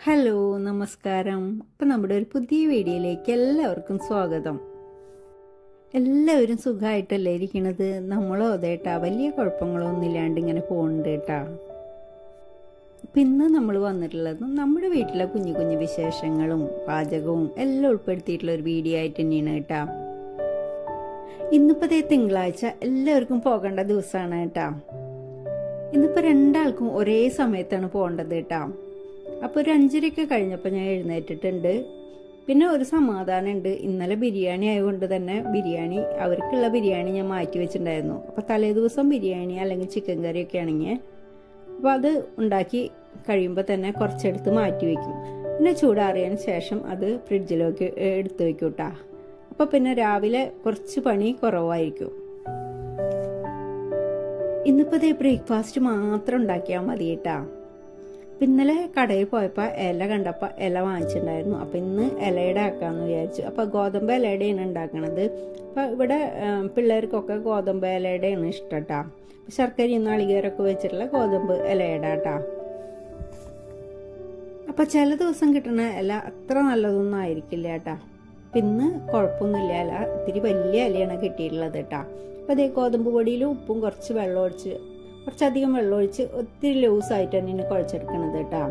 Hello നമസ്കാരം. അപ്പം നമ്മുടെ ഒരു പുതിയ വീഡിയോയിലേക്ക് എല്ലാവർക്കും സ്വാഗതം. എല്ലാവരും സുഖമായിട്ടല്ലേ ഇരിക്കണത്? നമ്മളോ അതേട്ടാ വലിയ കുഴപ്പങ്ങളൊന്നും ഇല്ലാണ്ട് ഇങ്ങനെ പോകുന്നുണ്ട് കേട്ടാ. അപ്പം ഇന്ന് നമ്മൾ വന്നിട്ടുള്ളത് നമ്മുടെ വീട്ടിലെ കുഞ്ഞു കുഞ്ഞു വിശേഷങ്ങളും പാചകവും എല്ലാം ഉൾപ്പെടുത്തിയിട്ടുള്ള ഒരു വീഡിയോ ആയിട്ട് തന്നെയാണ് കേട്ടാ. ഇന്നിപ്പോൾ തിങ്കളാഴ്ച എല്ലാവർക്കും പോകേണ്ട ദിവസമാണ് കേട്ടാ. ഇന്നിപ്പോൾ രണ്ടാൾക്കും ഒരേ സമയത്താണ് പോകേണ്ടത് കേട്ടാ. അപ്പോൾ ഒരു 5:30 കഴിഞ്ഞപ്പോൾ ഞാൻ എഴുന്നേറ്റിട്ടുണ്ട്. പിന്നെ ഒരു സമാധാനം ഉണ്ട്, ഇന്നലെ ബിരിയാണി ആയതുകൊണ്ട് തന്നെ അവർക്കുള്ള ബിരിയാണി ഞാൻ മാറ്റി വെച്ചിട്ടുണ്ടായിരുന്നു. അപ്പോൾ തലേ ദിവസം ബിരിയാണി അല്ലെങ്കിൽ ചിക്കൻ കറിയൊക്കെ ആണെങ്കിൽ അപ്പോൾ അത് ഉണ്ടാക്കി കഴിയുമ്പോൾ തന്നെ കുറച്ചെടുത്ത് മാറ്റി വയ്ക്കും. പിന്നെ ചൂടാറിയതിന് ശേഷം അത് ഫ്രിഡ്ജിലേക്ക് എടുത്ത് വയ്ക്കും കേട്ടോ. അപ്പോൾ പിന്നെ രാവിലെ കുറച്ച് പണി കുറവായിരിക്കും. ഇന്നിപ്പോൾ ബ്രേക്ക്ഫാസ്റ്റ് മാത്രം ഉണ്ടാക്കിയാൽ മതി കേട്ടാ. ഇന്നലെ കടയിൽ പോയപ്പോൾ ഇല കണ്ടപ്പോൾ ഇല വാങ്ങിച്ചിട്ടുണ്ടായിരുന്നു. അപ്പം ഇന്ന് ഇലയുടെ ആക്കാമെന്ന് വിചാരിച്ചു. അപ്പോൾ ഗോതമ്പ് ഇലയുടെയാണ് ഉണ്ടാക്കണത്. അപ്പോൾ ഇവിടെ പിള്ളേർക്കൊക്കെ ഗോതമ്പ് ഇലയുടെയാണ് ഇഷ്ടം കേട്ടോ. ശർക്കരയും നാളികേരമൊക്കെ വെച്ചിട്ടുള്ള ഗോതമ്പ് ഇലയുടെ കേട്ടോ. അപ്പം ചില ദിവസം കിട്ടുന്ന ഇല അത്ര നല്ലതൊന്നും ആയിരിക്കില്ല കേട്ടോ. ഇന്ന് കുഴപ്പമൊന്നുമില്ല, ഇല ഇത്തിരി വലിയ ഇലയാണ് കിട്ടിയിട്ടുള്ളത് കേട്ടോ. അപ്പോൾ അതേ ഗോതമ്പ് പൊടിയിൽ ഉപ്പും കുറച്ചധികം വെള്ളമൊഴിച്ച് ഒത്തിരി ലൂസായിട്ട് തന്നെയാണ് കുഴച്ചെടുക്കണത് കേട്ടോ.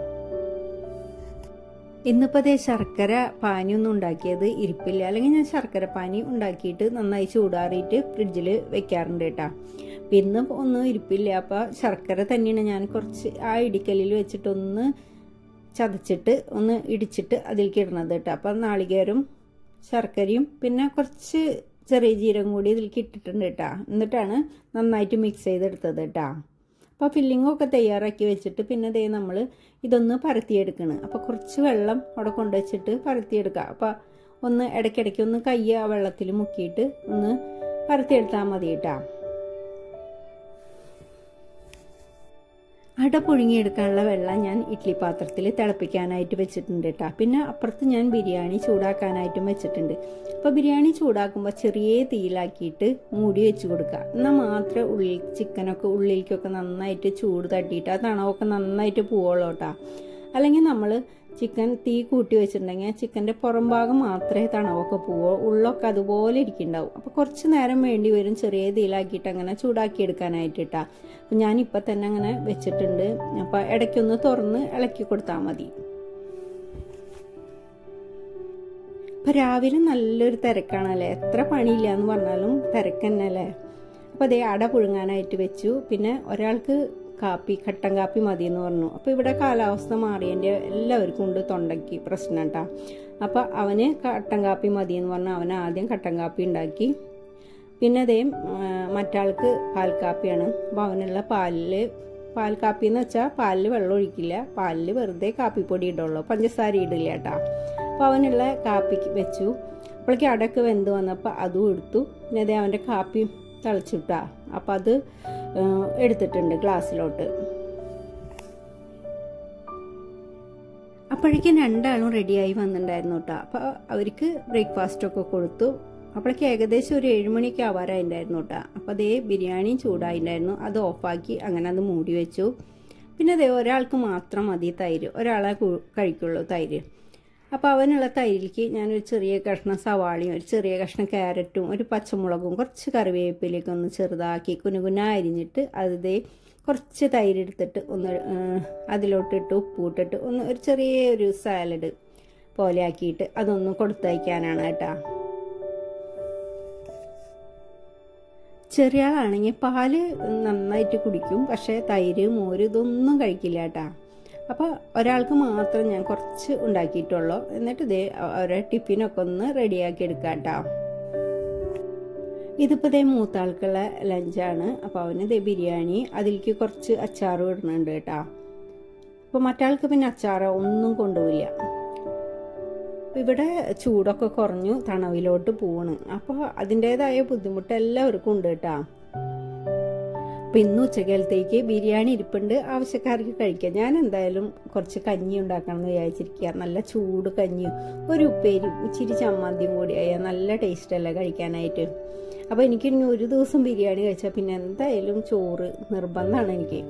ഇന്നിപ്പോൾ ശർക്കര പാനിയൊന്നും ഉണ്ടാക്കിയത് ഇരിപ്പില്ല, അല്ലെങ്കിൽ ഞാൻ ശർക്കര പാനി ഉണ്ടാക്കിയിട്ട് നന്നായി ചൂടാറിയിട്ട് ഫ്രിഡ്ജിൽ വെക്കാറുണ്ട് കേട്ടോ. പിന്നെ ഒന്നും ഇരിപ്പില്ല. അപ്പോൾ ശർക്കര തന്നെയാണ് ഞാൻ കുറച്ച് ആ ഇടിക്കല്ലിൽ വെച്ചിട്ടൊന്ന് ചതച്ചിട്ട് ഒന്ന് ഇടിച്ചിട്ട് അതിലേക്ക് ഇടണത് കേട്ടോ. അപ്പം നാളികേരും ശർക്കരയും പിന്നെ കുറച്ച് ചെറിയ ജീരകം കൂടി ഇതിലേക്ക് ഇട്ടിട്ടുണ്ട് കേട്ടോ. എന്നിട്ടാണ് നന്നായിട്ട് മിക്സ് ചെയ്തെടുത്തത് കേട്ടോ. അപ്പോൾ ഫില്ലിങ്ങൊക്കെ തയ്യാറാക്കി വെച്ചിട്ട് പിന്നെ നമ്മൾ ഇതൊന്ന് പരത്തിയെടുക്കണം. അപ്പോൾ കുറച്ച് വെള്ളം അവിടെ കൊണ്ടുവച്ചിട്ട് പരത്തിയെടുക്കുക. അപ്പോൾ ഒന്ന് ഇടയ്ക്കിടയ്ക്ക് ഒന്ന് കൈ ആ വെള്ളത്തിൽ മുക്കിയിട്ട് ഒന്ന് പരത്തിയെടുത്താൽ മതി കേട്ടോ. അട പുഴുങ്ങിയെടുക്കാനുള്ള വെള്ളം ഞാൻ ഇഡ്ഡലി പാത്രത്തിൽ തിളപ്പിക്കാനായിട്ട് വെച്ചിട്ടുണ്ട് കേട്ടോ. പിന്നെ അപ്പുറത്ത് ഞാൻ ബിരിയാണി ചൂടാക്കാനായിട്ടും വെച്ചിട്ടുണ്ട്. അപ്പോൾ ബിരിയാണി ചൂടാക്കുമ്പോൾ ചെറിയ തീയിലാക്കിയിട്ട് മൂടി വെച്ച് കൊടുക്കുക. എന്നാൽ മാത്രമേ ചിക്കനൊക്കെ ഉള്ളിലേക്കൊക്കെ നന്നായിട്ട് ചൂട് തട്ടിയിട്ട് ആ തണവൊക്കെ നന്നായിട്ട് പോവുള്ളൂ കേട്ടോ. അല്ലെങ്കിൽ നമ്മൾ ചിക്കൻ തീ കൂട്ടി വെച്ചിട്ടുണ്ടെങ്കിൽ ചിക്കൻ്റെ പുറം ഭാഗം മാത്രമേ തണവൊക്കെ പോവോ, ഉള്ളൊക്കെ അതുപോലെ ഇരിക്കുന്നുണ്ടാവും. അപ്പോൾ കുറച്ച് നേരം വേണ്ടി വരും ചെറിയ തീയിലാക്കിയിട്ട് അങ്ങനെ ചൂടാക്കി എടുക്കാനായിട്ട് കേട്ടോ. അപ്പം ഞാനിപ്പോൾ തന്നെ അങ്ങനെ വെച്ചിട്ടുണ്ട്. അപ്പോൾ ഇടയ്ക്കൊന്ന് തുറന്ന് ഇളക്കി കൊടുത്താൽ മതി. അപ്പം രാവിലെ നല്ലൊരു തിരക്കാണല്ലേ, എത്ര പണിയില്ല എന്ന് പറഞ്ഞാലും തിരക്ക് തന്നെ അല്ലേ. അപ്പോൾ അട പുഴുങ്ങാനായിട്ട് വെച്ചു. പിന്നെ ഒരാൾക്ക് കട്ടൻ കാപ്പി മതി എന്ന് പറഞ്ഞു. അപ്പോൾ ഇവിടെ കാലാവസ്ഥ മാറിയതിൻ്റെ എല്ലാവർക്കും ഉണ്ട് തൊണ്ടയ്ക്ക് പ്രശ്നം കേട്ടോ. അപ്പോൾ അവന് കട്ടൻ കാപ്പി മതി എന്ന് പറഞ്ഞു. അവന് ആദ്യം കട്ടൻ കാപ്പി ഉണ്ടാക്കി. പിന്നെ മറ്റാൾക്ക് പാൽ കാപ്പിയാണ്. അപ്പോൾ അവനുള്ള പാൽ കാപ്പി എന്ന് വെച്ചാൽ പാലിൽ വെള്ളം ഒഴിക്കില്ല, പാലിൽ വെറുതെ കാപ്പിപ്പൊടി ഇടുള്ളൂ, പഞ്ചസാര ഇടില്ല കേട്ടോ. അപ്പോൾ അവനുള്ള കാപ്പിക്ക് വെച്ചു. അപ്പോഴേക്ക് അടക്ക് വെന്ത് വന്നപ്പോൾ അതും എടുത്തു. പിന്നെ അവൻ്റെ കാപ്പി തിളച്ചിട്ടാ. അപ്പം അത് എടുത്തിട്ടുണ്ട് ഗ്ലാസ്സിലോട്ട്. അപ്പോഴേക്കും രണ്ടാളും റെഡിയായി വന്നിട്ടുണ്ടായിരുന്നു കേട്ടോ. അപ്പോൾ അവർക്ക് ബ്രേക്ക്ഫാസ്റ്റൊക്കെ കൊടുത്തു. അപ്പോഴേക്കും ഏകദേശം ഒരു 7 മണിയൊക്കെ ആവാറായിട്ടുണ്ടായിരുന്നു കേട്ടോ. അപ്പോൾ ബിരിയാണിയും ചൂടായിട്ടുണ്ടായിരുന്നു. അത് ഓഫാക്കി അങ്ങനെ അത് മൂടി വെച്ചു. പിന്നെ ഒരാൾക്ക് മാത്രം മതി തൈര്, ഒരാളെ കഴിക്കുള്ളൂ തൈര്. അപ്പോൾ അവനുള്ള തൈരിലേക്ക് ഞാനൊരു ചെറിയ കഷ്ണം സവാളയും ഒരു ചെറിയ കഷ്ണം ക്യാരറ്റും ഒരു പച്ചമുളകും കുറച്ച് കറിവേപ്പിലേക്ക് ഒന്ന് ചെറുതാക്കി കുനുകുന അരിഞ്ഞിട്ട് കുറച്ച് തൈര് എടുത്തിട്ട് ഒന്ന് അതിലോട്ടിട്ട് ഉപ്പ് ഇട്ടിട്ട് ഒന്ന് ഒരു ചെറിയൊരു സാലഡ് പോലെ ആക്കിയിട്ട് അതൊന്ന് കൊടുത്തയക്കാനാണ് കേട്ടോ. ചെറിയ ആളാണെങ്കിൽ പാല് നന്നായിട്ട് കുടിക്കും, പക്ഷേ തൈര് മോര് ഇതൊന്നും കഴിക്കില്ല കേട്ടോ. അപ്പോൾ ഒരാൾക്ക് മാത്രം ഞാൻ കുറച്ച് ഉണ്ടാക്കിയിട്ടുള്ളൂ. എന്നിട്ട് അവരെ ടിഫിനൊക്കെ ഒന്ന് റെഡിയാക്കി എടുക്കാം കേട്ടോ. ഇതിപ്പോൾ മൂത്താൾക്കുള്ള ലഞ്ചാണ്. അപ്പോൾ അവന് ബിരിയാണി, അതിലേക്ക് കുറച്ച് അച്ചാറും ഇടുന്നുണ്ട് കേട്ടോ. അപ്പോൾ മറ്റാൾക്ക് പിന്നെ അച്ചാറ് ഒന്നും കൊണ്ടുപോയില്ല. ഇവിടെ ചൂടൊക്കെ കുറഞ്ഞു, തണവിലോട്ട് പോവാണ്. അപ്പോൾ അതിൻ്റേതായ ബുദ്ധിമുട്ട് എല്ലാവർക്കും ഉണ്ട് കേട്ടോ. അപ്പം ഇന്ന് ഉച്ചക്കാലത്തേക്ക് ബിരിയാണി ഇരിപ്പുണ്ട്, ആവശ്യക്കാർക്ക് കഴിക്കാം. ഞാൻ എന്തായാലും കുറച്ച് കഞ്ഞി ഉണ്ടാക്കണം എന്ന് വിചാരിച്ചിരിക്കുക. നല്ല ചൂട് കഞ്ഞിയും ഒരു ഉപ്പേരിയും ഇച്ചിരി ചമ്മന്തിയും കൂടി ആയാൽ നല്ല ടേസ്റ്റ് അല്ലേ കഴിക്കാനായിട്ട്. അപ്പോൾ എനിക്കിനി ഒരു ദിവസം ബിരിയാണി കഴിച്ചാൽ പിന്നെ എന്തായാലും ചോറ് നിർബന്ധമാണ് എനിക്ക്.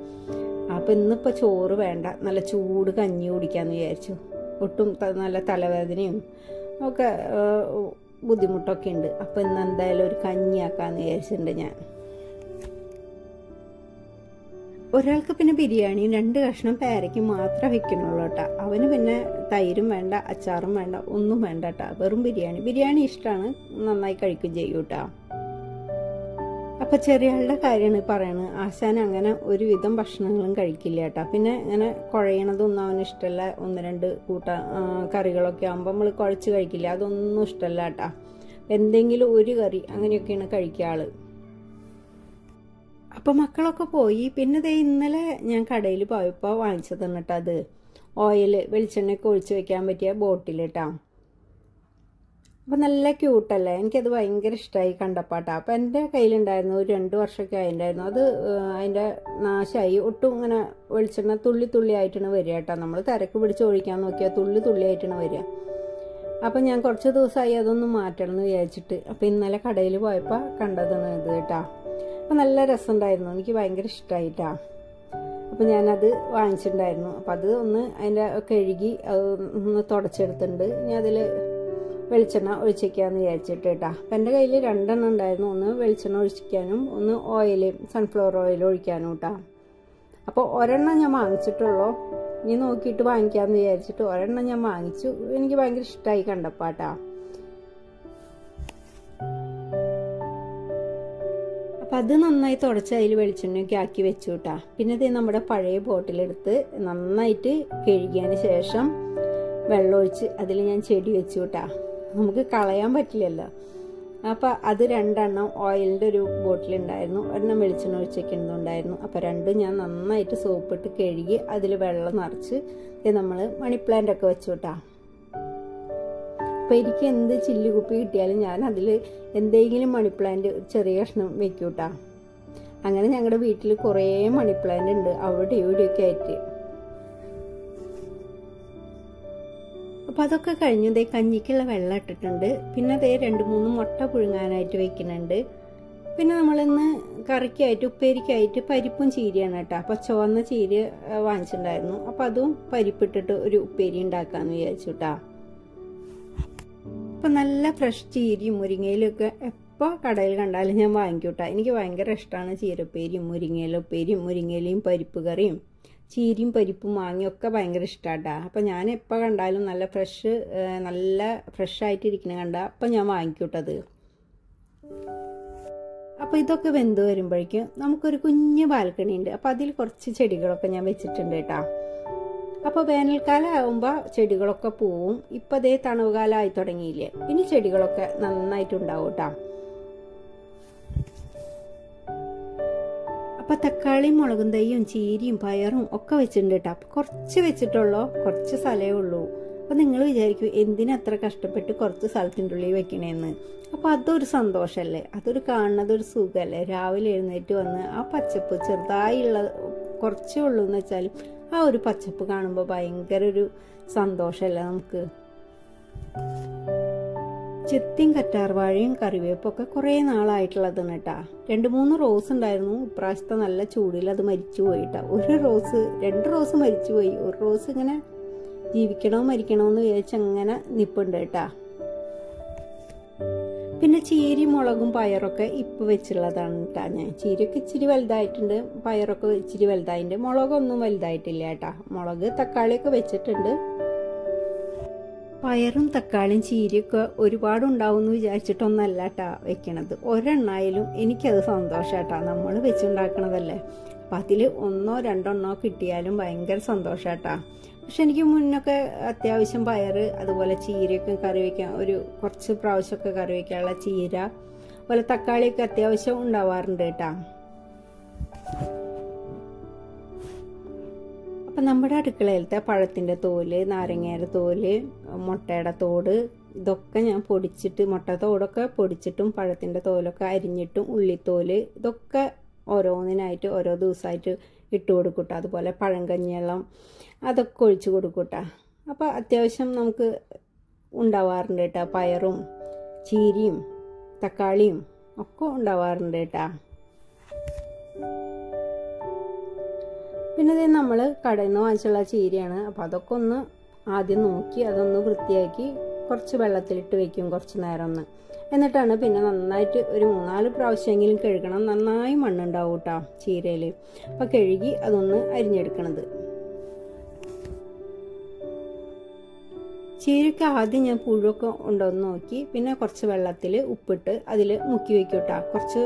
അപ്പം ഇന്നിപ്പോൾ ചോറ് വേണ്ട, നല്ല ചൂട് കഞ്ഞി കുടിക്കാമെന്ന് വിചാരിച്ചു. ഒട്ടും നല്ല തലവേദനയും ഒക്കെ ബുദ്ധിമുട്ടൊക്കെ ഉണ്ട്. അപ്പം ഇന്ന് എന്തായാലും ഒരു കഞ്ഞിയാക്കാമെന്ന് വിചാരിച്ചിട്ടുണ്ട് ഞാൻ. ഒരാൾക്ക് പിന്നെ ബിരിയാണി 2 കഷ്ണം പേരയ്ക്ക് മാത്രമേ വെക്കണുള്ളൂ കേട്ടോ. അവന് പിന്നെ തൈരും വേണ്ട, അച്ചാറും വേണ്ട, ഒന്നും വേണ്ട കേട്ടോ. വെറും ബിരിയാണി ഇഷ്ടമാണ്, നന്നായി കഴിക്കുകയും ചെയ്യും കേട്ടോ. അപ്പം ചെറിയ ആളുടെ കാര്യമാണ് പറയണത്. ആശാൻ അങ്ങനെ ഒരുവിധം ഭക്ഷണങ്ങളും കഴിക്കില്ല കേട്ടോ. പിന്നെ ഇങ്ങനെ കുഴയണതൊന്നും അവന് ഇഷ്ടമല്ല. 1-2 കറികളൊക്കെ ആകുമ്പോൾ നമ്മൾ കുഴച്ച് കഴിക്കില്ല, അതൊന്നും ഇഷ്ടമല്ല കേട്ടോ. എന്തെങ്കിലും ഒരു കറി അങ്ങനെയൊക്കെയാണ് കഴിക്കുക ആള്. അപ്പം മക്കളൊക്കെ പോയി. പിന്നെ ഇന്നലെ ഞാൻ കടയിൽ പോയപ്പോൾ വാങ്ങിച്ചതാണ് കേട്ടോ. അത് ഓയിൽ, വെളിച്ചെണ്ണയൊക്കെ ഒഴിച്ച് വെക്കാൻ പറ്റിയ ബോട്ടിൽ കേട്ടോ. അപ്പം നല്ല ക്യൂട്ടല്ലേ, എനിക്കത് ഭയങ്കര ഇഷ്ടമായി കണ്ടപ്പാട്ടാ. അപ്പം എൻ്റെ കയ്യിലുണ്ടായിരുന്നു, ഒരു 2 വർഷമൊക്കെ ആയിട്ടുണ്ടായിരുന്നു. അത് അതിൻ്റെ നാശമായി. ഒട്ടും ഇങ്ങനെ വെളിച്ചെണ്ണ തുള്ളി ആയിട്ടാണ് വരിക കേട്ടോ. നമ്മൾ തിരക്ക് പിടിച്ച് ഒഴിക്കാൻ നോക്കിയാൽ തുള്ളി ആയിട്ടാണ് വരിക. അപ്പം ഞാൻ കുറച്ച് ദിവസമായി അതൊന്ന് മാറ്റണം എന്ന് വിചാരിച്ചിട്ട്. അപ്പം ഇന്നലെ കടയിൽ പോയപ്പോൾ കണ്ടതാണ് ഇത് കേട്ടോ. അപ്പം നല്ല രസമുണ്ടായിരുന്നു, എനിക്ക് ഭയങ്കര ഇഷ്ടമായിട്ടാ. അപ്പം ഞാനത് വാങ്ങിച്ചിട്ടുണ്ടായിരുന്നു. അപ്പം അത് ഒന്ന് അതിൻ്റെ കഴുകി അത് ഒന്ന് തുടച്ചെടുത്തിട്ടുണ്ട്. ഇനി അതിൽ വെളിച്ചെണ്ണ ഒഴിച്ചിരിക്കാമെന്ന് വിചാരിച്ചിട്ട് കേട്ടോ. അപ്പം എൻ്റെ കയ്യിൽ 2 ഉണ്ടായിരുന്നു. ഒന്ന് വെളിച്ചെണ്ണ ഒഴിച്ചിരിക്കാനും ഒന്ന് ഓയിൽ, സൺഫ്ലവർ ഓയിൽ ഒഴിക്കാനും കേട്ടോ. അപ്പോൾ ഒരെണ്ണം ഞാൻ വാങ്ങിച്ചിട്ടുള്ളൂ. ഇനി നോക്കിയിട്ട് വാങ്ങിക്കാമെന്ന് വിചാരിച്ചിട്ട് ഒരെണ്ണം ഞാൻ വാങ്ങിച്ചു. എനിക്ക് ഭയങ്കര ഇഷ്ടമായി കണ്ടപ്പാട്ടാ. അപ്പം അത് നന്നായി തുടച്ച് അതിൽ വെളിച്ചെണ്ണയൊക്കെ ആക്കി വെച്ചു കേട്ടാ. പിന്നെ ഇത് നമ്മുടെ പഴയ ബോട്ടിലെടുത്ത് നന്നായിട്ട് കഴുകിയതിന് ശേഷം വെള്ളമൊഴിച്ച് അതിൽ ഞാൻ ചെടി വെച്ചു കേട്ടാ. നമുക്ക് കളയാൻ പറ്റില്ലല്ലോ. അപ്പം അത് 2 ഓയിലിൻ്റെ ഒരു ബോട്ടിലുണ്ടായിരുന്നു, 1 വെളിച്ചെണ്ണ ഒഴിച്ചേക്കുന്നതുണ്ടായിരുന്നു. അപ്പം 2 ഞാൻ നന്നായിട്ട് സോപ്പിട്ട് കഴുകി അതിൽ വെള്ളം നിറച്ച് നമ്മൾ മണി പ്ലാന്റ് ഒക്കെ വെച്ചു കേട്ടാ. അപ്പം എനിക്ക് എന്ത് ചില്ലുകുപ്പി കിട്ടിയാലും ഞാൻ അതിൽ എന്തെങ്കിലും മണി പ്ലാന്റ് ചെറിയ കഷ്ണം വെക്കും കേട്ടാ. അങ്ങനെ ഞങ്ങളുടെ വീട്ടിൽ കുറേ മണി പ്ലാന്റ് ഉണ്ട്, അവിടെ ഇവിടെയൊക്കെ ആയിട്ട്. അപ്പം അതൊക്കെ കഴിഞ്ഞു. കഞ്ഞിക്കുള്ള വെള്ളം ഇട്ടിട്ടുണ്ട്. പിന്നെ 2-3 മുട്ട പുഴുങ്ങാനായിട്ട് വെക്കുന്നുണ്ട്. പിന്നെ നമ്മളിന്ന് കറിക്കായിട്ട് ഉപ്പേരിക്കായിട്ട് പരിപ്പും ചീരയാണ് കേട്ടോ. അപ്പം ചുവന്ന ചീര വാങ്ങിച്ചിട്ടുണ്ടായിരുന്നു. അപ്പം അതും പരിപ്പിട്ടിട്ട് ഒരു ഉപ്പേരി ഉണ്ടാക്കാമെന്ന് വിചാരിച്ചു കേട്ടോ. അപ്പം നല്ല ഫ്രഷ് ചീരയും മുരിങ്ങയിലും ഒക്കെ എപ്പോൾ കടയിൽ കണ്ടാലും ഞാൻ വാങ്ങിക്കും കേട്ടോ. എനിക്ക് ഭയങ്കര ഇഷ്ടമാണ് ചീരപ്പേരിയും മുരിങ്ങയിലുപ്പേരിയും മുരിങ്ങയിലയും പരിപ്പ് കറിയും ചീരയും പരിപ്പും മാങ്ങയൊക്കെ ഭയങ്കര ഇഷ്ടമാട്ടാ. അപ്പം ഞാൻ എപ്പോൾ കണ്ടാലും നല്ല ഫ്രഷായിട്ടിരിക്കണ കണ്ടാൽ അപ്പം ഞാൻ വാങ്ങിക്കൂട്ടത്. അപ്പോൾ ഇതൊക്കെ വെന്ത് വരുമ്പോഴേക്കും നമുക്കൊരു കുഞ്ഞ് ബാൽക്കണി ഉണ്ട്. അപ്പം അതിൽ കുറച്ച് ചെടികളൊക്കെ ഞാൻ വെച്ചിട്ടുണ്ട് കേട്ടോ. അപ്പോൾ വേനൽക്കാലം ആകുമ്പോൾ ചെടികളൊക്കെ പോവും. ഇപ്പം തണുവ് കാലമായി തുടങ്ങിയില്ലേ, ഇനി ചെടികളൊക്കെ നന്നായിട്ടുണ്ടാവും കേട്ടോ. അപ്പം തക്കാളിയും മുളകും തൈയും ചീരയും പയറും ഒക്കെ വെച്ചിട്ടുണ്ട് കേട്ടോ. അപ്പം കുറച്ച് വെച്ചിട്ടുള്ളൂ, കുറച്ച് സ്ഥലമേ ഉള്ളൂ. അപ്പം നിങ്ങൾ വിചാരിക്കും എന്തിനാ അത്ര കഷ്ടപ്പെട്ട് കുറച്ച് സ്ഥലത്തിൻ്റെ ഉള്ളിൽ വെക്കണേന്ന്. അപ്പം അതൊരു സന്തോഷമല്ലേ, അതൊരു കാണുന്നതൊരു സുഖമല്ലേ. രാവിലെ എഴുന്നേറ്റ് വന്ന് ആ പച്ചപ്പ് ചെറുതായുള്ള കുറച്ചേ ഉള്ളൂ എന്ന് വെച്ചാലും ആ ഒരു പച്ചപ്പ് കാണുമ്പോൾ ഭയങ്കര ഒരു സന്തോഷമല്ലേ നമുക്ക്. ചെത്തിയും കറ്റാർവാഴയും കറിവേപ്പൊക്കെ കുറേ നാളായിട്ടുള്ളതാണ് കേട്ടാ. 2-3 റോസ് ഉണ്ടായിരുന്നു. ഇപ്രാവശ്യത്തെ നല്ല ചൂടിൽ അത് മരിച്ചു പോയിട്ടാ. 2 റോസ് മരിച്ചുപോയി. 1 റോസ് ഇങ്ങനെ ജീവിക്കണോ മരിക്കണോ എന്ന് വിചാരിച്ച് അങ്ങനെ നിപ്പുണ്ട് കേട്ടാ. പിന്നെ ചീരി മുളകും പയറൊക്കെ ഇപ്പം വെച്ചുള്ളതാണ് കേട്ടാ. ഞാൻ ചീരയൊക്കെ ഇച്ചിരി വലുതായിട്ടുണ്ട്, പയറൊക്കെ ഇച്ചിരി വലുതായിട്ടുണ്ട്, മുളകൊന്നും വലുതായിട്ടില്ല കേട്ടാ. മുളക് തക്കാളിയൊക്കെ വെച്ചിട്ടുണ്ട്. പയറും തക്കാളിയും ചീരയൊക്കെ ഒരുപാടുണ്ടാവും എന്ന് വിചാരിച്ചിട്ടൊന്നല്ല കേട്ടാ വെക്കണത്. ഒരെണ്ണായാലും എനിക്കത് സന്തോഷാട്ടാ. നമ്മൾ വെച്ചുണ്ടാക്കണതല്ലേ. അപ്പം അതിൽ 1-2 കിട്ടിയാലും ഭയങ്കര സന്തോഷാട്ടാ. പക്ഷെ എനിക്ക് മുന്നൊക്കെ അത്യാവശ്യം പയർ അതുപോലെ ചീരയൊക്കെ കറി വയ്ക്കാൻ കുറച്ച് പ്രാവശ്യമൊക്കെ കറി വയ്ക്കാനുള്ള ചീര അതുപോലെ തക്കാളിയൊക്കെ അത്യാവശ്യം ഉണ്ടാവാറുണ്ട് കേട്ടാ. അപ്പം നമ്മുടെ അടുക്കളയിലത്തെ പഴത്തിൻ്റെ തോല്, നാരങ്ങയുടെ തോല്, മുട്ടയുടെ തോട് ഇതൊക്കെ ഞാൻ പൊടിച്ചിട്ട്, മുട്ട തോടൊക്കെ പൊടിച്ചിട്ടും പഴത്തിൻ്റെ തോലൊക്കെ അരിഞ്ഞിട്ടും ഉള്ളിത്തോല് ഇതൊക്കെ ഓരോന്നിനായിട്ട് ഓരോ ദിവസമായിട്ട് ഇട്ട് കൊടുക്കൂട്ട. അതുപോലെ പഴങ്കഞ്ഞിവെള്ളം അതൊക്കെ ഒഴിച്ച് കൊടുക്കൂട്ട. അപ്പോൾ അത്യാവശ്യം നമുക്ക് ഉണ്ടാവാറുണ്ട് കേട്ടോ. പയറും ചീരയും തക്കാളിയും ഒക്കെ ഉണ്ടാവാറുണ്ട് കേട്ടോ. പിന്നെ ഇത് നമ്മൾ കടയിൽ നിന്ന് വാങ്ങിച്ചുള്ള ചീരയാണ്. അപ്പോൾ അതൊക്കെ ഒന്ന് ആദ്യം നോക്കി അതൊന്ന് വൃത്തിയാക്കി കുറച്ച് വെള്ളത്തിലിട്ട് വെക്കും കുറച്ച് നേരം ഒന്ന്. എന്നിട്ടാണ് പിന്നെ നന്നായിട്ട് ഒരു 3-4 പ്രാവശ്യമെങ്കിലും കഴുകണം. നന്നായി മണ്ണുണ്ടാവും കേട്ടോ ചീരയിൽ. അപ്പോൾ കഴുകി അതൊന്ന് അരിഞ്ഞെടുക്കണത്. ചീരയ്ക്ക് ആദ്യം ഞാൻ പുഴുവൊക്കെ ഉണ്ടോയെന്ന് നോക്കി പിന്നെ കുറച്ച് വെള്ളത്തിൽ ഉപ്പിട്ട് അതിൽ മുക്കി വയ്ക്കും കേട്ടോ. കുറച്ച്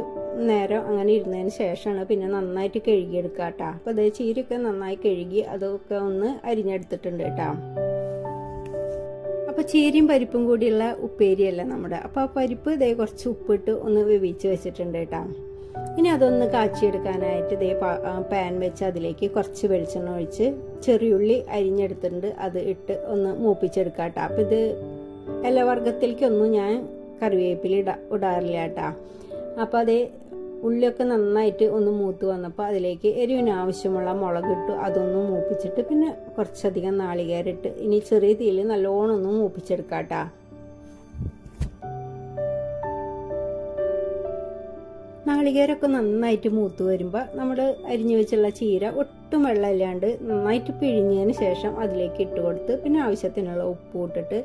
നേരം അങ്ങനെ ഇരുന്നതിന് ശേഷമാണ് പിന്നെ നന്നായിട്ട് കഴുകിയെടുക്കുക കേട്ടോ. അപ്പോൾ അത് ചീരയൊക്കെ നന്നായി കഴുകി അതൊക്കെ ഒന്ന് അരിഞ്ഞെടുത്തിട്ടുണ്ട് കേട്ടോ. അപ്പോൾ ചീരയും പരിപ്പും കൂടിയുള്ള ഉപ്പേരിയല്ല നമ്മുടെ. അപ്പോൾ ആ പരിപ്പ് ഇതേ കുറച്ച് ഉപ്പിട്ട് ഒന്ന് വേവിച്ച് വെച്ചിട്ടുണ്ട് കേട്ടോ. ഇനി അതൊന്ന് കാച്ചിയെടുക്കാനായിട്ട് ഇതേ പാൻ വെച്ച് അതിലേക്ക് കുറച്ച് വെളിച്ചെണ്ണ ഒഴിച്ച് ചെറിയുള്ളി അരിഞ്ഞെടുത്തിട്ടുണ്ട് അത് ഇട്ട് ഒന്ന് മൂപ്പിച്ചെടുക്കാം കേട്ടോ. അപ്പം ഇത് ഇലവർഗത്തിലേക്കൊന്നും ഞാൻ കറിവേപ്പില ഇടാറില്ല കേട്ടോ. അപ്പോൾ അതേ ഉള്ളിയൊക്കെ നന്നായിട്ട് ഒന്ന് മൂത്ത് വന്നപ്പോൾ അതിലേക്ക് എരിവിന് ആവശ്യമുള്ള മുളകിട്ടു അതൊന്ന് മൂപ്പിച്ചിട്ട് പിന്നെ കുറച്ചധികം നാളികേരിട്ട് ഇനി ചെറിയ തീയിൽ നല്ലോണം ഒന്ന് മൂപ്പിച്ചെടുക്കാം കേട്ടോ. നാളികേരമൊക്കെ നന്നായിട്ട് മൂത്ത് വരുമ്പോൾ നമ്മൾ അരിഞ്ഞു വെച്ചുള്ള ചീര ഒട്ടും വെള്ളമില്ലാണ്ട് നന്നായിട്ട് പിഴിഞ്ഞതിന് ശേഷം അതിലേക്ക് ഇട്ട് കൊടുത്ത് പിന്നെ ആവശ്യത്തിനുള്ള ഉപ്പ് ഇട്ടിട്ട്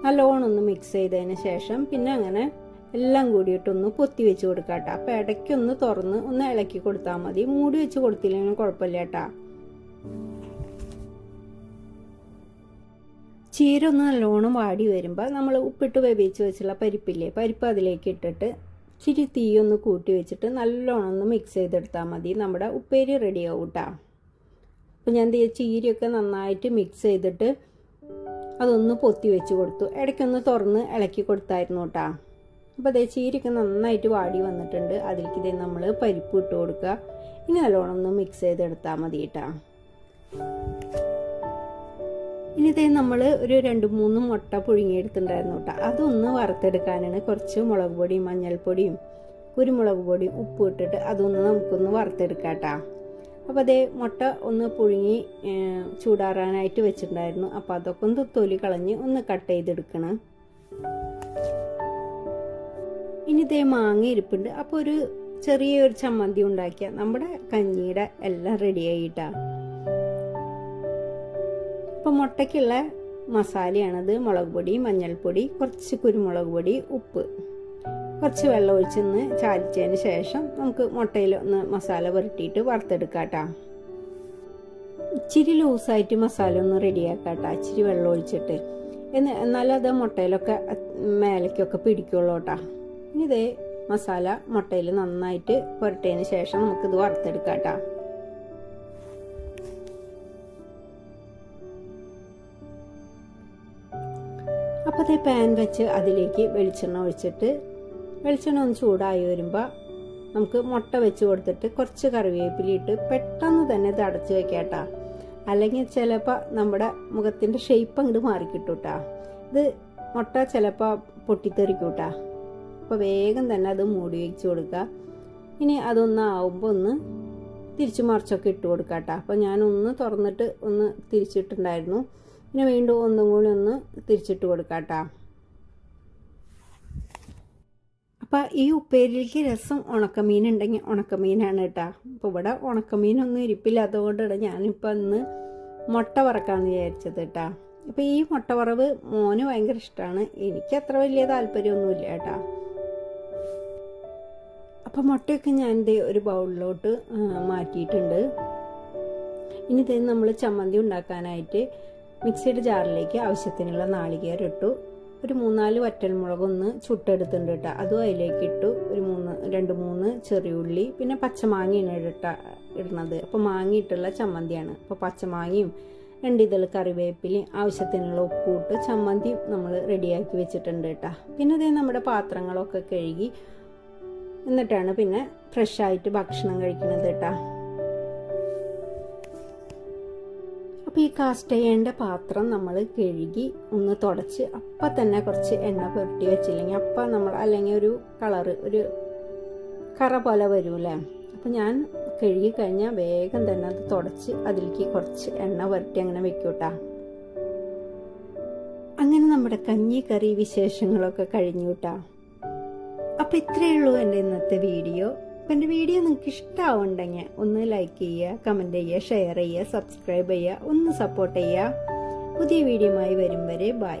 നല്ലോണം ഒന്ന് മിക്സ് ചെയ്തതിന് ശേഷം പിന്നെ അങ്ങനെ എല്ലാം കൂടിയിട്ടൊന്ന് പൊത്തി വെച്ച് കൊടുക്കാം കേട്ടോ. അപ്പം ഇടയ്ക്കൊന്ന് തുറന്ന് ഒന്ന് ഇളക്കി കൊടുത്താൽ മതി. മൂടി വെച്ച് കൊടുത്തില്ലെങ്കിലും കുഴപ്പമില്ല കേട്ടോ. ചീര ഒന്ന് നല്ലോണം വാടി വരുമ്പോൾ നമ്മൾ ഉപ്പിട്ട് വേവിച്ച് വെച്ചുള്ള പരിപ്പില്ലേ പരിപ്പ് അതിലേക്ക് ഇട്ടിട്ട് ഇച്ചിരി തീയൊന്ന് കൂട്ടി വെച്ചിട്ട് നല്ലോണം ഒന്ന് മിക്സ് ചെയ്തെടുത്താൽ മതി. നമ്മുടെ ഉപ്പേരി റെഡിയാവും കേട്ടോ. അപ്പം ഞാൻ ചീരയൊക്കെ നന്നായിട്ട് മിക്സ് ചെയ്തിട്ട് അതൊന്ന് പൊത്തി വെച്ച് കൊടുത്തു. ഇടയ്ക്കൊന്ന് തുറന്ന് ഇളക്കി കൊടുത്തായിരുന്നു കേട്ടോ. അപ്പോൾ അതേ ചീരയൊക്കെ നന്നായിട്ട് വാടി വന്നിട്ടുണ്ട്. അതിലേക്ക് ഇതേ നമ്മൾ പരിപ്പ് ഇട്ട് കൊടുക്കുക. ഇനി നല്ലോണം ഒന്ന് മിക്സ് ചെയ്തെടുത്താൽ മതി കേട്ടോ. ഇനി ഇതേ നമ്മൾ ഒരു 2-3 മുട്ട പുഴുങ്ങിയെടുത്തിട്ടുണ്ടായിരുന്നു കേട്ടോ. അതൊന്ന് വറുത്തെടുക്കാനാണ്. കുറച്ച് മുളക് പൊടിയും മഞ്ഞൾപ്പൊടിയും കുരുമുളക് പൊടിയും ഉപ്പ് ഇട്ടിട്ട് അതൊന്ന് നമുക്കൊന്ന് വറുത്തെടുക്കാം കേട്ടോ. അപ്പോൾ അതേ മുട്ട ഒന്ന് പുഴുങ്ങി ചൂടാറാനായിട്ട് വെച്ചിട്ടുണ്ടായിരുന്നു. അപ്പോൾ അതൊക്കെ ഒന്ന് തൊലി കളഞ്ഞ് ഒന്ന് കട്ട് ചെയ്തെടുക്കണം. ഇനി ഇതേ മാങ്ങ ഇരിപ്പുണ്ട്. അപ്പോൾ ഒരു ചെറിയൊരു ചമ്മന്തി ഉണ്ടാക്കിയാൽ നമ്മുടെ കഞ്ഞിയുടെ എല്ലാം റെഡിയായിട്ടാ. അപ്പോൾ മുട്ടയ്ക്കുള്ള മസാലയാണത്. മുളക് പൊടി മഞ്ഞൾപ്പൊടി കുറച്ച് കുരുമുളക് പൊടി ഉപ്പ് കുറച്ച് വെള്ളം ഒഴിച്ചൊന്ന് ചാലിച്ചതിന് ശേഷം നമുക്ക് മുട്ടയിൽ ഒന്ന് മസാല പുരട്ടിയിട്ട് വറുത്തെടുക്കാം കേട്ടോ. ഇച്ചിരി ലൂസായിട്ട് മസാല ഒന്ന് റെഡിയാക്കാം കേട്ടോ. ഇച്ചിരി വെള്ളം ഒഴിച്ചിട്ട് എന്നാലും അത് മുട്ടയിലൊക്കെ മേലേക്കൊക്കെ പിടിക്കുള്ളൂ കേട്ടോ. ഇനി ഇതേ മസാല മുട്ടയിൽ നന്നായിട്ട് പുരട്ടിയതിന് ശേഷം നമുക്കിത് വറുത്തെടുക്കാം കേട്ടോ. അപ്പോൾ അതേ പാൻ വെച്ച് അതിലേക്ക് വെളിച്ചെണ്ണ ഒഴിച്ചിട്ട് വെളിച്ചെണ്ണ ഒന്ന് ചൂടായി വരുമ്പോൾ നമുക്ക് മുട്ട വെച്ച് കൊടുത്തിട്ട് കുറച്ച് കറിവേപ്പിലിട്ട് പെട്ടെന്ന് തന്നെ ഇത് അടച്ച് വെക്കാം കേട്ടോ. അല്ലെങ്കിൽ ചിലപ്പോൾ നമ്മുടെ മുഖത്തിൻ്റെ ഷേപ്പ് അങ്ങോട്ട് മാറിക്കിട്ടും കേട്ടോ. ഇത് മുട്ട ചിലപ്പോൾ പൊട്ടിത്തെറിക്കും കേട്ടോ. അപ്പോൾ വേഗം തന്നെ അത് മൂടി വെച്ച് കൊടുക്കുക. ഇനി അതൊന്ന് ആവുമ്പോൾ ഒന്ന് തിരിച്ചു മറിച്ചൊക്കെ ഇട്ട് കൊടുക്കാം കേട്ടോ. അപ്പോൾ ഞാനൊന്ന് തുറന്നിട്ട് ഒന്ന് തിരിച്ചിട്ടുണ്ടായിരുന്നു. പിന്നെ വീണ്ടും ഒന്നും കൂടി ഒന്ന് തിരിച്ചിട്ട് കൊടുക്കാം കേട്ടോ. അപ്പം ഈ ഉപ്പേരിയിലേക്ക് രസം ഉണക്കമീൻ ഉണ്ടെങ്കിൽ ഉണക്കമീനാണ് കേട്ടോ. അപ്പോൾ ഇവിടെ ഉണക്കമീനൊന്നും ഇരിപ്പില്ലാത്തതുകൊണ്ടാണ് ഞാനിപ്പോൾ ഇന്ന് മുട്ട വറക്കാമെന്ന് വിചാരിച്ചത് കേട്ടോ. അപ്പോൾ ഈ മുട്ട വറവ് മോന് ഭയങ്കര ഇഷ്ടമാണ്. എനിക്ക് അത്ര വലിയ താല്പര്യമൊന്നുമില്ല കേട്ടോ. അപ്പം മുട്ടയൊക്കെ ഞാൻ ഇത് ഒരു ബൗളിലോട്ട് മാറ്റിയിട്ടുണ്ട്. ഇനി ഇത് നമ്മൾ ചമ്മന്തി ഉണ്ടാക്കാനായിട്ട് മിക്സിയുടെ ജാറിലേക്ക് ആവശ്യത്തിനുള്ള നാളികേരം ഇട്ടു. ഒരു 3-4 വറ്റൽമുളകൊന്ന് ചുട്ടെടുത്തിട്ടുണ്ട് കേട്ടോ. അതും അതിലേക്ക് ഇട്ടു. ഒരു 2-3 ചെറിയുള്ളി പിന്നെ പച്ചമാങ്ങയാണ് ഇടുന്നത്. അപ്പോൾ മാങ്ങയിട്ടുള്ള ചമ്മന്തിയാണ്. അപ്പോൾ പച്ചമാങ്ങയും 2 ഇതൾ കറിവേപ്പിലയും ആവശ്യത്തിനുള്ള ഉപ്പും ഇട്ട് ചമ്മന്തി നമ്മൾ റെഡിയാക്കി വെച്ചിട്ടുണ്ട് കേട്ടോ. പിന്നെ ഇതേ നമ്മുടെ പാത്രങ്ങളൊക്കെ കഴുകി എന്നിട്ടാണ് പിന്നെ ഫ്രഷായിട്ട് ഭക്ഷണം കഴിക്കുന്നത് കേട്ടോ. അപ്പോൾ ഈ കാസ്റ്റ് ചെയ്യേണ്ട പാത്രം നമ്മൾ കഴുകി ഒന്ന് തുടച്ച് അപ്പം തന്നെ കുറച്ച് എണ്ണ പുരട്ടി വെച്ചില്ലെങ്കിൽ അപ്പം നമ്മൾ അല്ലെങ്കിൽ ഒരു കളറ് ഒരു കറ പോലെ വരൂലേ. അപ്പം ഞാൻ കഴുകി കഴിഞ്ഞാൽ വേഗം തന്നെ അത് തുടച്ച് അതിലേക്ക് കുറച്ച് എണ്ണ പുരട്ടി അങ്ങനെ വെക്കൂട്ടാ. അങ്ങനെ നമ്മുടെ കഞ്ഞി കറി വിശേഷങ്ങളൊക്കെ കഴിഞ്ഞു കേട്ടോ. അപ്പം ഇത്രയേ ഉള്ളൂ എൻ്റെ ഇന്നത്തെ വീഡിയോ. അപ്പം എൻ്റെ വീഡിയോ നിങ്ങൾക്ക് ഇഷ്ടമാവുണ്ടെങ്കിൽ ഒന്ന് ലൈക്ക് ചെയ്യുക, കമൻറ്റ് ചെയ്യുക, ഷെയർ ചെയ്യുക, സബ്സ്ക്രൈബ് ചെയ്യുക, ഒന്ന് സപ്പോർട്ട് ചെയ്യുക. പുതിയ വീഡിയോയുമായി വരും വരെ ബൈ.